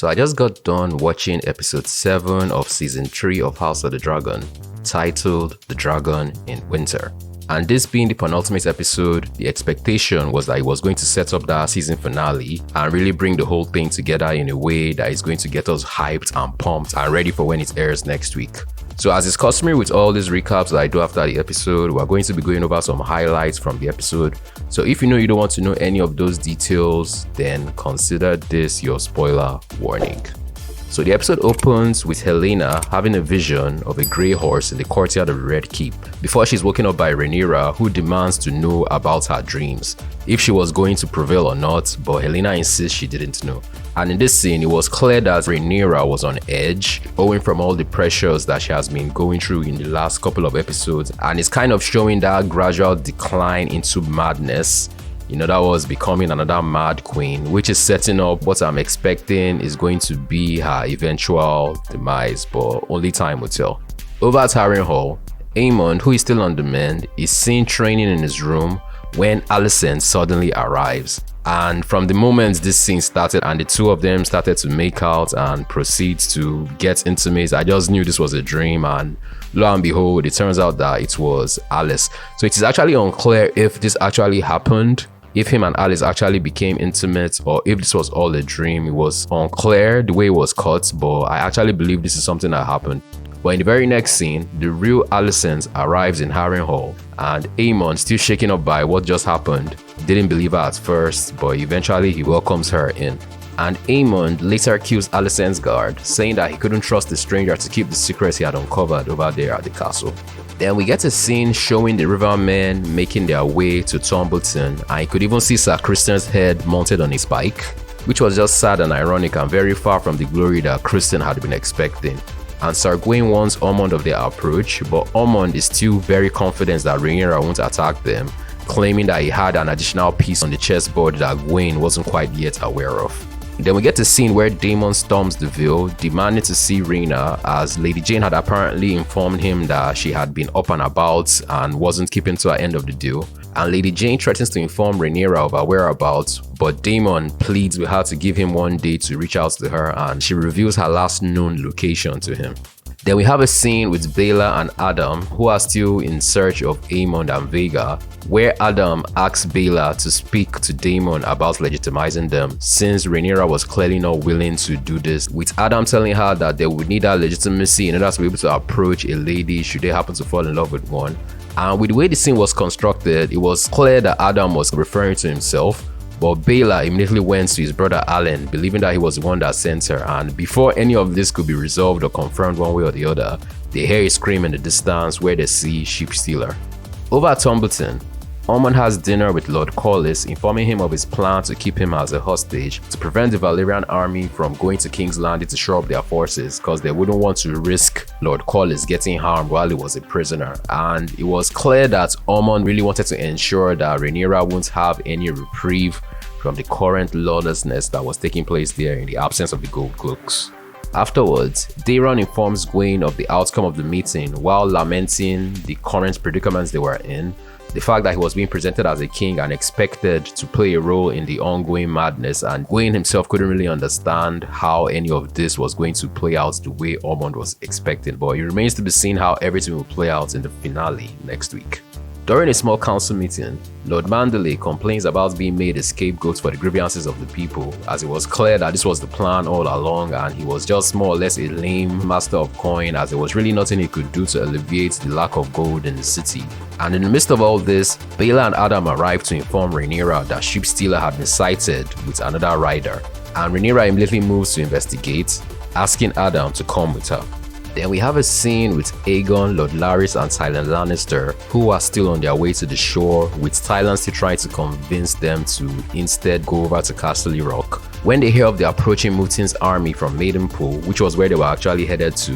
So I just got done watching episode 7 of season 3 of House of the Dragon, titled The Dragon in Winter. And this being the penultimate episode, the expectation was that it was going to set up that season finale and really bring the whole thing together in a way that is going to get us hyped and pumped and ready for when it airs next week. So as is customary with all these recaps that I do after the episode, we're going to be going over some highlights from the episode. So if you know you don't want to know any of those details, then consider this your spoiler warning. So the episode opens with Helena having a vision of a grey horse in the courtyard of the Red Keep before she's woken up by Rhaenyra, who demands to know about her dreams, if she was going to prevail or not, but Helena insists she didn't know. And in this scene, it was clear that Rhaenyra was on edge, owing from all the pressures that she has been going through in the last couple of episodes, and it's kind of showing that gradual decline into madness. That was becoming another mad queen, which is setting up what I'm expecting is going to be her eventual demise, but only time will tell. Over at Harrenhal, Aemond, who is still on the mend, is seen training in his room when Alicent suddenly arrives. And from the moment this scene started and the two of them started to make out and proceed to get intimate, I just knew this was a dream, and lo and behold, it turns out that it was Alice. So it is actually unclear if this actually happened, if him and Alice actually became intimate, or if this was all a dream. It was unclear the way it was cut, but I actually believe this is something that happened. But in the very next scene, the real Alicent arrives in Harrenhal, and Aemond, still shaken up by what just happened, didn't believe her at first, but eventually he welcomes her in. And Aemond later kills Alicent's guard, saying that he couldn't trust the stranger to keep the secrets he had uncovered over there at the castle. Then we get a scene showing the rivermen making their way to Tumbleton, and you could even see Sir Criston's head mounted on his bike, which was just sad and ironic and very far from the glory that Criston had been expecting. And Sir Gawain warns Ormond of their approach, but Ormond is still very confident that Rhaenyra won't attack them, claiming that he had an additional piece on the chessboard that Gawain wasn't quite yet aware of. Then we get a scene where Daemon storms the Vale, demanding to see Rhaena, as Lady Jane had apparently informed him that she had been up and about and wasn't keeping to her end of the deal. And Lady Jane threatens to inform Rhaenyra of her whereabouts, but Daemon pleads with her to give him one day to reach out to her, and she reveals her last known location to him. Then we have a scene with Baela and Adam, who are still in search of Aemond and Vhagar, where Adam asks Baela to speak to Daemon about legitimizing them, since Rhaenyra was clearly not willing to do this, with Adam telling her that they would need that legitimacy in order to be able to approach a lady should they happen to fall in love with one. And with the way the scene was constructed, it was clear that Adam was referring to himself, but Baela immediately went to his brother Alan, believing that he was the one that sent her, and before any of this could be resolved or confirmed one way or the other, they hear a scream in the distance where they see Sheep Stealer. Over at Tumbleton, Ormond has dinner with Lord Corlys, informing him of his plan to keep him as a hostage to prevent the Valyrian army from going to King's Landing to shore up their forces, because they wouldn't want to risk Lord Corlys getting harmed while he was a prisoner. And it was clear that Ormond really wanted to ensure that Rhaenyra won't have any reprieve from the current lawlessness that was taking place there in the absence of the Gold Cloaks. Afterwards, Daeron informs Gawain of the outcome of the meeting while lamenting the current predicaments they were in, the fact that he was being presented as a king and expected to play a role in the ongoing madness, and Gawain himself couldn't really understand how any of this was going to play out the way Ormond was expecting, but it remains to be seen how everything will play out in the finale next week. During a small council meeting, Lord Mandalay complains about being made a scapegoat for the grievances of the people, as it was clear that this was the plan all along and he was just more or less a lame master of coin, as there was really nothing he could do to alleviate the lack of gold in the city. And in the midst of all this, Baela and Adam arrived to inform Rhaenyra that Sheep Stealer had been sighted with another rider, and Rhaenyra immediately moves to investigate, asking Adam to come with her. Then we have a scene with Aegon, Lord Larys and Tyrion Lannister, who are still on their way to the shore, with Tyrion still trying to convince them to instead go over to Castle Rock, when they hear of the approaching Mutin's army from Maidenpool, which was where they were actually headed to,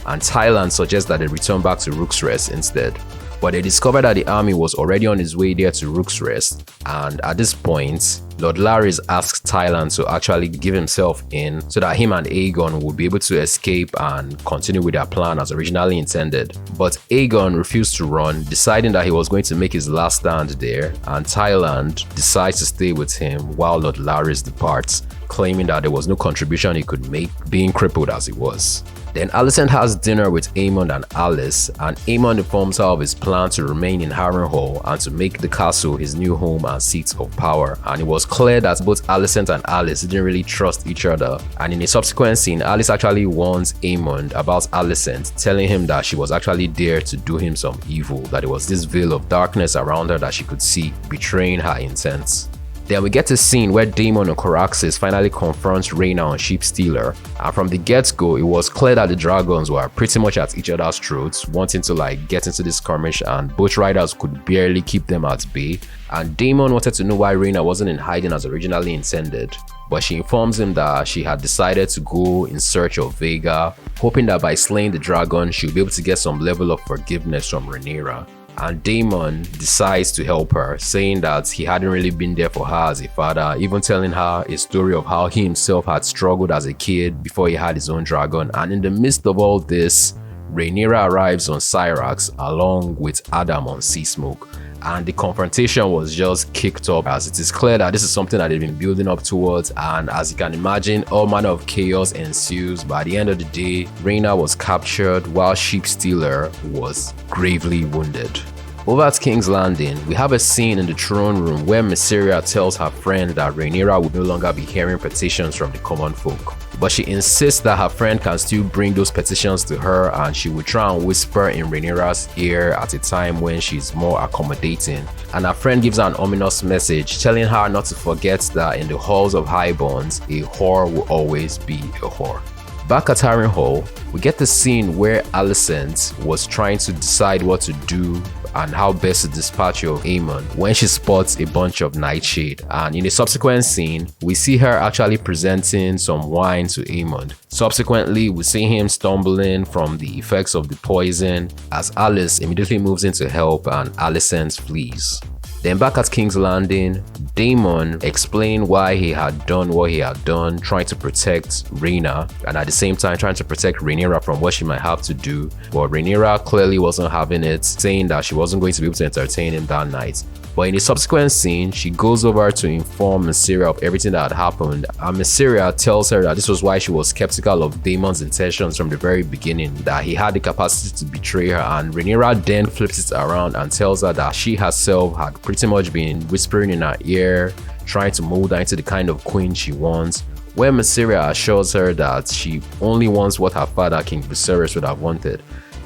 and Tyrion suggests that they return back to Rook's Rest instead. But they discover that the army was already on its way there to Rook's Rest, and at this point, Lord Larys asks Tyrion to actually give himself in so that him and Aegon would be able to escape and continue with their plan as originally intended. But Aegon refused to run, deciding that he was going to make his last stand there, and Tyrion decides to stay with him while Lord Larys departs, claiming that there was no contribution he could make, being crippled as he was. Then Alicent has dinner with Aemond and Alice, and Aemond informs her of his plan to remain in Harrenhal and to make the castle his new home and seat of power. And it was clear that both Alicent and Alice didn't really trust each other. And in a subsequent scene, Alice actually warns Aemond about Alicent, telling him that she was actually there to do him some evil, that there was this veil of darkness around her that she could see, betraying her intents. Then we get a scene where Daemon and Caraxes finally confronts Rhaena on Sheepstealer, and from the get-go it was clear that the dragons were pretty much at each other's throats, wanting to get into this skirmish, and both riders could barely keep them at bay. And Daemon wanted to know why Rhaena wasn't in hiding as originally intended, but she informs him that she had decided to go in search of Vhagar, hoping that by slaying the dragon she'll be able to get some level of forgiveness from Rhaenyra. And Daemon decides to help her, saying that he hadn't really been there for her as a father, even telling her a story of how he himself had struggled as a kid before he had his own dragon. And in the midst of all this, Rhaenyra arrives on Syrax along with Adam on Seasmoke, and the confrontation was just kicked up, as it is clear that this is something that they've been building up towards. And as you can imagine, all manner of chaos ensues. By the end of the day, Rhaena was captured while Sheepstealer was gravely wounded. Over at King's Landing, we have a scene in the throne room where Mysaria tells her friend that Rhaenyra would no longer be hearing petitions from the common folk. But she insists that her friend can still bring those petitions to her, and she will try and whisper in Rhaenyra's ear at a time when she's more accommodating. And her friend gives her an ominous message telling her not to forget that in the halls of Highborns, a whore will always be a whore. Back at Harrenhal, we get the scene where Alicent was trying to decide what to do and how best to dispatch of Aemond when she spots a bunch of nightshade. And in a subsequent scene, we see her actually presenting some wine to Aemond. Subsequently, we see him stumbling from the effects of the poison as Alice immediately moves in to help and Alicent flees. Then back at King's Landing, Daemon explained why he had done what he had done, trying to protect Rhaena, and at the same time trying to protect Rhaenyra from what she might have to do. But Rhaenyra clearly wasn't having it, saying that she wasn't going to be able to entertain him that night. But in a subsequent scene, she goes over to inform Mysaria of everything that had happened, and Mysaria tells her that this was why she was skeptical of Daemon's intentions from the very beginning, that he had the capacity to betray her. And Rhaenyra then flips it around and tells her that she herself had pretty much been whispering in her ear, trying to mold her into the kind of queen she wants, where Mysaria assures her that she only wants what her father, King Viserys, would have wanted.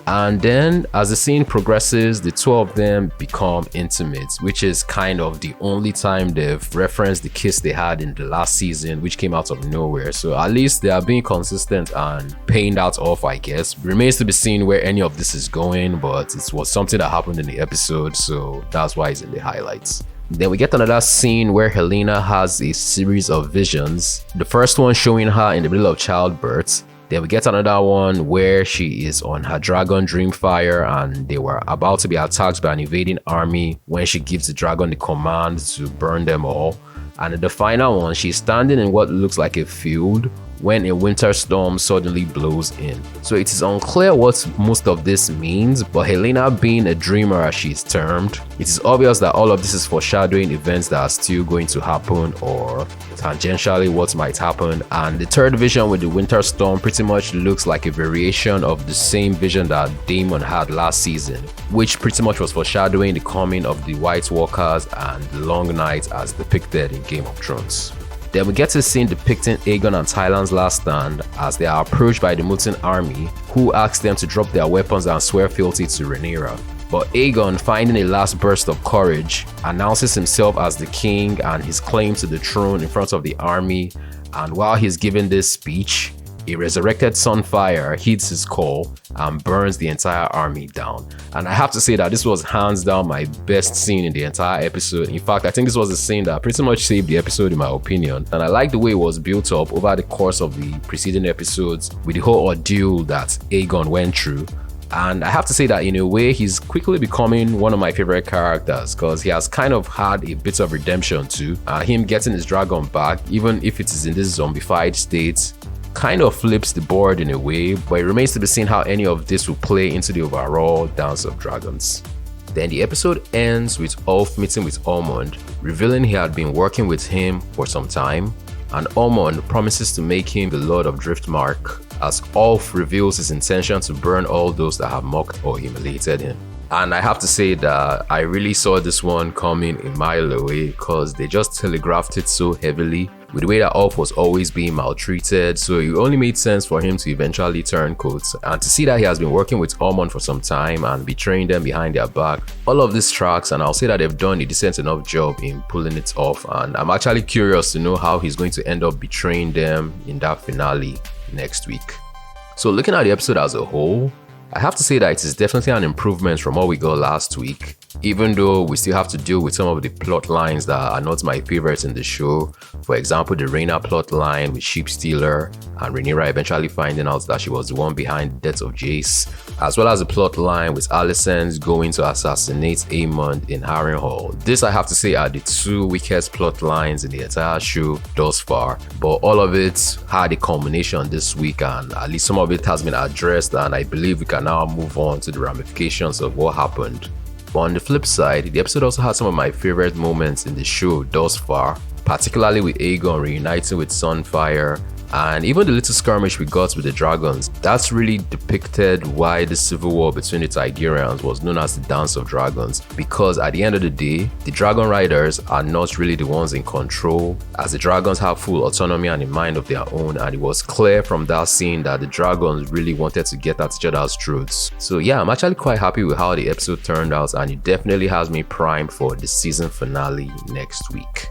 And then as the scene progresses, the two of them become intimate, which is kind of the only time they've referenced the kiss they had in the last season, which came out of nowhere. So at least they are being consistent and paying that off, I guess. Remains to be seen where any of this is going, but it was something that happened in the episode, so that's why it's in the highlights. Then we get another scene where Helena has a series of visions. The first one showing her in the middle of childbirth. Then we get another one where she is on her dragon Dreamfire and they were about to be attacked by an invading army when she gives the dragon the command to burn them all. And in the final one, she's standing in what looks like a field when a winter storm suddenly blows in. So it is unclear what most of this means, but Helena being a dreamer as she's termed, it is obvious that all of this is foreshadowing events that are still going to happen or tangentially what might happen. And the third vision with the winter storm pretty much looks like a variation of the same vision that Daemon had last season, which pretty much was foreshadowing the coming of the White Walkers and the Long Night as depicted in Game of Thrones. Then we get to scene depicting Aegon and Tyland's last stand as they are approached by the mutant army, who asks them to drop their weapons and swear fealty to Rhaenyra. But Aegon, finding a last burst of courage, announces himself as the king and his claim to the throne in front of the army, and while he's giving this speech, a resurrected Sunfire heeds his call and burns the entire army down. And I have to say that this was hands down my best scene in the entire episode. In fact, I think this was the scene that pretty much saved the episode in my opinion. And I like the way it was built up over the course of the preceding episodes with the whole ordeal that Aegon went through. And I have to say that in a way, he's quickly becoming one of my favorite characters because he has kind of had a bit of redemption too. Him getting his dragon back, even if it is in this zombified state, kind of flips the board in a way, but it remains to be seen how any of this will play into the overall Dance of Dragons. Then the episode ends with Ulf meeting with Ormond, revealing he had been working with him for some time, and Ormond promises to make him the Lord of Driftmark, as Ulf reveals his intention to burn all those that have mocked or humiliated him. And I have to say that I really saw this one coming a mile away, because they just telegraphed it so heavily with the way that Ulf was always being maltreated, so it only made sense for him to eventually turn coat. And to see that he has been working with Ormond for some time and betraying them behind their back, all of this tracks, and I'll say that they've done a decent enough job in pulling it off, and I'm actually curious to know how he's going to end up betraying them in that finale next week. So looking at the episode as a whole, I have to say that it is definitely an improvement from what we got last week, even though we still have to deal with some of the plot lines that are not my favorites in the show. For example, the Rhaena plot line with Sheep Stealer and Rhaenyra eventually finding out that she was the one behind the death of Jace, as well as the plot line with Alicent going to assassinate Aemond in Harrenhal. This, I have to say, are the two weakest plot lines in the entire show thus far, but all of it had a culmination this week, and at least some of it has been addressed, and I believe we can now move on to the ramifications of what happened. But on the flip side, the episode also had some of my favorite moments in the show thus far, particularly with Aegon reuniting with Sunfire, and even the little skirmish we got with the dragons. That's really depicted why the civil war between the Targaryens was known as the Dance of Dragons, because at the end of the day, the dragon riders are not really the ones in control, as the dragons have full autonomy and a mind of their own, and it was clear from that scene that the dragons really wanted to get at each other's throats. So yeah, I'm actually quite happy with how the episode turned out, and it definitely has me primed for the season finale next week.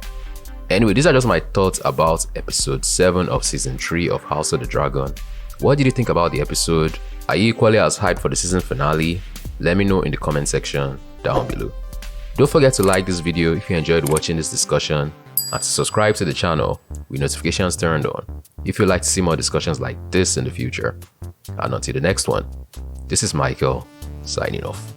Anyway, these are just my thoughts about episode 7 of season 3 of House of the Dragon. What did you think about the episode? Are you equally as hyped for the season finale? Let me know in the comment section down below. Don't forget to like this video if you enjoyed watching this discussion, and to subscribe to the channel with notifications turned on if you'd like to see more discussions like this in the future. And until the next one, this is Michael, signing off.